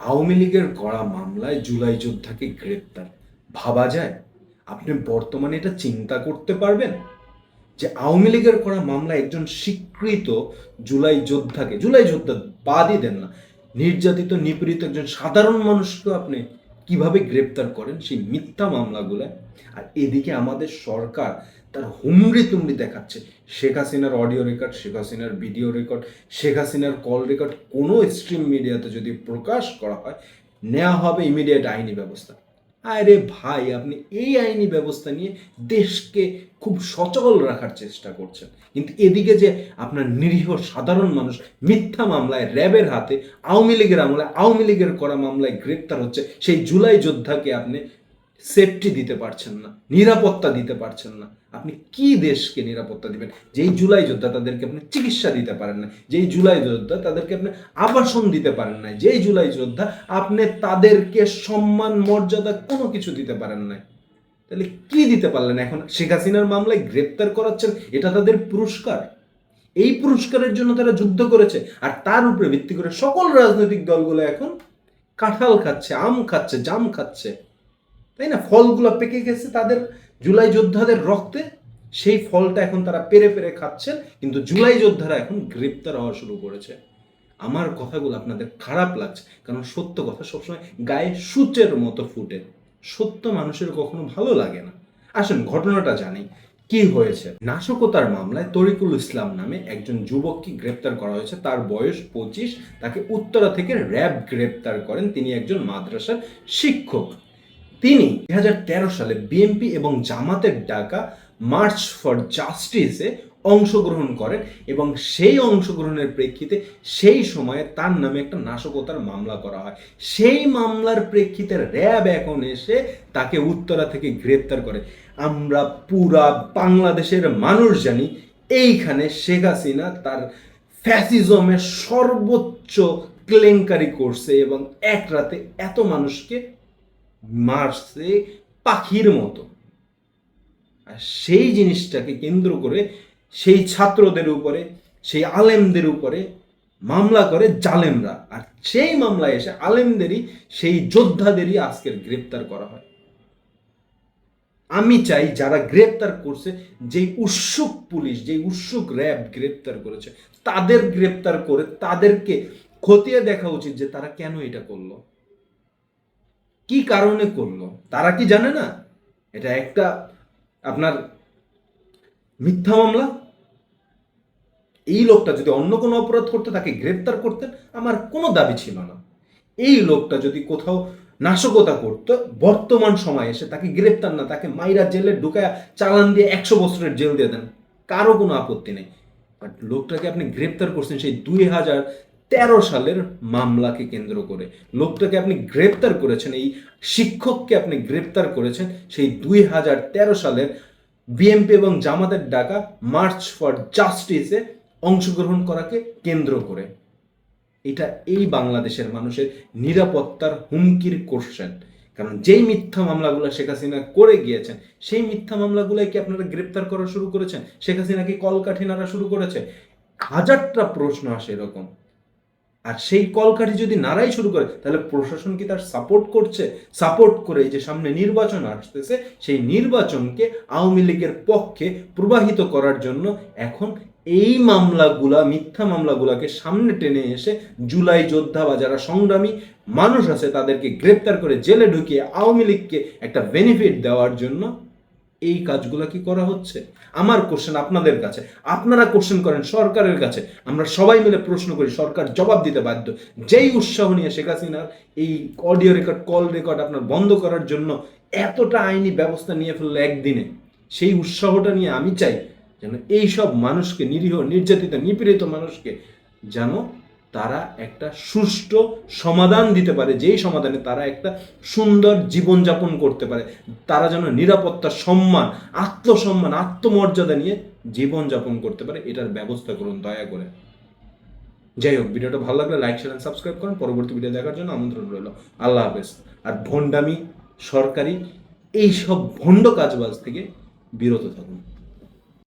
আওয়ামী লীগের করা মামলায় জুলাই যোদ্ধাকে গ্রেপ্তার, ভাবা যায়? আপনি বর্তমানে এটা চিন্তা করতে পারবেন যে আওয়ামী লীগের করা মামলায় একজন স্বীকৃত জুলাই যোদ্ধা বাদই দেন না, নির্যাতিত নিপীড়িত একজন সাধারণ মানুষকে আপনি কিভাবে গ্রেপ্তার করেন সেই মিথ্যা মামলাগুলায়? আর এদিকে আমাদের সরকার তার হুমড়ি তুমড়ি দেখাচ্ছে। শেখ হাসিনার অডিও রেকর্ড, শেখ হাসিনার ভিডিও রেকর্ড, শেখ হাসিনার কল রেকর্ড কোনো স্ট্রিম মিডিয়াতে যদি প্রকাশ করা হয়, নেওয়া হবে ইমিডিয়েট আইনি ব্যবস্থা। আরে ভাই, আপনি এই আইনি ব্যবস্থা নিয়ে দেশকে খুব সচল রাখার চেষ্টা করছেন, কিন্তু এদিকে যে আপনার নিরীহ সাধারণ মানুষ মিথ্যা মামলায় র্যাবের হাতে আওয়ামী লীগের আমলে আওয়ামী লীগের করা মামলায় গ্রেপ্তার হচ্ছে, সেই জুলাই যোদ্ধাকে আপনি সেফটি দিতে পারছেন না, নিরাপত্তা দিতে পারছেন না। আপনি কি দেশকে নিরাপত্তা দিবেন? যেই জুলাই যোদ্ধা তাদেরকে আপনি চিকিৎসা দিতে পারেন না, যেই জুলাই যোদ্ধা তাদেরকে আপনি আবাসন দিতে পারেন না, যেই জুলাই যোদ্ধা আপনি তাদেরকে সম্মান মর্যাদা কোনো কিছু দিতে পারেন না, তাহলে কি দিতে পারলেন? এখন শেখ হাসিনার মামলায় গ্রেপ্তার করাচ্ছেন, এটা তাদের পুরস্কার? এই পুরস্কারের জন্য তারা যুদ্ধ করেছে, আর তার উপরে ভিত্তি করে সকল রাজনৈতিক দলগুলো এখন কাঁঠাল খাচ্ছে, আম খাচ্ছে, জাম খাচ্ছে, তাই না? ফলগুলো পেকে গেছে তাদের জুলাই যোদ্ধাদের রক্তে, সেই ফলটা এখন তারা পেরে পেরে খাচ্ছেন, কিন্তু জুলাই যোদ্ধারা এখন গ্রেপ্তার হওয়া শুরু করেছে। আমার কথাগুলো আপনাদের খারাপ লাগছে, কারণ সত্য কথা সবসময় গায়ে সূচের মতো ফুটে, সত্য মানুষের কখনো ভালো লাগে না। আসুন ঘটনাটা জানি কি হয়েছে। নাশকতার মামলায় তরিকুল ইসলাম নামে একজন যুবককে গ্রেপ্তার করা হয়েছে। তার বয়স 25। তাকে উত্তরা থেকে র্যাব গ্রেপ্তার করেন। তিনি একজন মাদ্রাসার শিক্ষক। তিনি 2013 সালে বিএনপি এবং জামাতের ডাকা মার্চ ফর জাস্টিসে অংশগ্রহণ করেন, এবং সেই অংশগ্রহণের প্রেক্ষিতে সেই সময়ে তার নামে একটা নাশকতার মামলা করা হয়। সেই মামলার প্রেক্ষিতে র্যাব এখন এসে তাকে উত্তরা থেকে গ্রেপ্তার করে। আমরা পুরা বাংলাদেশের মানুষ জানি এইখানে শেখ হাসিনা তার ফ্যাসিজমের সর্বোচ্চ কেলেঙ্কারি করছে, এবং এক রাতে এত মানুষকে মারছে পাখির মতো। আর সেই জিনিসটাকে কেন্দ্র করে সেই ছাত্রদের উপরে, সেই আলেমদের উপরে মামলা করে জালেমরা, আর সেই মামলায় এসে আলেমদেরই, সেই যোদ্ধাদেরই আজকের গ্রেপ্তার করা হয়। আমি চাই যারা গ্রেপ্তার করছে, যেই উৎসুক পুলিশ, যেই উৎসুক র্যাব গ্রেপ্তার করেছে, তাদের গ্রেপ্তার করে তাদেরকে খতিয়ে দেখা উচিত যে তারা কেন এটা করলো, কি কারণে করলো। তারা কি জানে না এটা একটা আপনার মিথ্যা মামলা? এই লোকটা যদি অন্য কোনো অপরাধ করতে তাকে গ্রেপ্তার করতেন, আমার কোনো দাবি ছিল না। এই লোকটা যদি কোথাও নাশকতা করতো, বর্তমান সময়ে এসে তাকে গ্রেপ্তার না, তাকে মাইরা জেলে ঢুকায় চালান দিয়ে 100 বছরের জেল দিয়ে দেন, কারো কোনো আপত্তি নেই। বাট লোকটাকে আপনি গ্রেপ্তার করছেন সেই 2013 সালের মামলাকে কেন্দ্র করে। লোকটাকে আপনি গ্রেপ্তার করেছেন, এই শিক্ষককে আপনি গ্রেপ্তার করেছেন সেই 2013 সালের বিএনপি এবং জামাতের ডাকা মার্চ ফর জাস্টিসে অংশগ্রহণ করাকে কেন্দ্র করে। এটা এই বাংলাদেশের মানুষের নিরাপত্তার হুমকির কোশ্চেন। কারণ যেই মিথ্যা মামলাগুলো শেখ হাসিনা করে গিয়েছেন, সেই মিথ্যা মামলাগুলোই কি আপনারা গ্রেপ্তার করা শুরু করেছেন? শেখ হাসিনা কি কলকাঠি নাড়া শুরু করেছে? হাজারটা প্রশ্ন আসে এরকম। আর সেই কলকাঠি যদি নাড়াই শুরু করে, তাহলে প্রশাসন কি তার সাপোর্ট করছে? সাপোর্ট করে এই যে সামনে নির্বাচন আসতেছে, সেই নির্বাচনকে আওয়ামী লীগের পক্ষে প্রবাহিত করার জন্য এখন এই মামলাগুলা, মিথ্যা মামলাগুলাকে সামনে টেনে এসে জুলাই যোদ্ধা বা যারা সংগ্রামী মানুষ আছে তাদেরকে গ্রেপ্তার করে জেলে ঢুকিয়ে আওয়ামী লীগকে একটা বেনিফিট দেওয়ার জন্য এই কাজগুলো কি করা হচ্ছে? আমার কোশ্চেন আপনাদের কাছে, আপনারা কোশ্চেন করেন সরকারের কাছে, আমরা সবাই মিলে প্রশ্ন করি, সরকার জবাব দিতে বাধ্য। যেই উৎসাহ নিয়ে শেখ হাসিনার এই অডিও রেকর্ড, কল রেকর্ড আপনার বন্ধ করার জন্য এতটা আইনি ব্যবস্থা নিয়ে ফেললো একদিনে, সেই উৎসাহটা নিয়ে আমি চাই যেন এই সব মানুষকে, নিরীহ নির্যাতিত নিপীড়িত মানুষকে যেন তারা একটা সুষ্ঠু সমাধান দিতে পারে, যেই সমাধানে তারা একটা সুন্দর জীবনযাপন করতে পারে, তারা যেন নিরাপত্তা, সম্মান, আত্মসম্মান, আত্মমর্যাদা নিয়ে জীবনযাপন করতে পারে। এটার ব্যবস্থা করুন দয়া করে। যাই হোক, ভিডিওটা ভালো লাগলে লাইক, শেয়ার এন্ড সাবস্ক্রাইব করুন। পরবর্তী ভিডিও দেখার জন্য আমন্ত্রণ রইল। আল্লাহ হাফেজ। আর ভণ্ডামি, সরকারি এইসব ভণ্ড কাজবাজ থেকে বিরত থাকুন।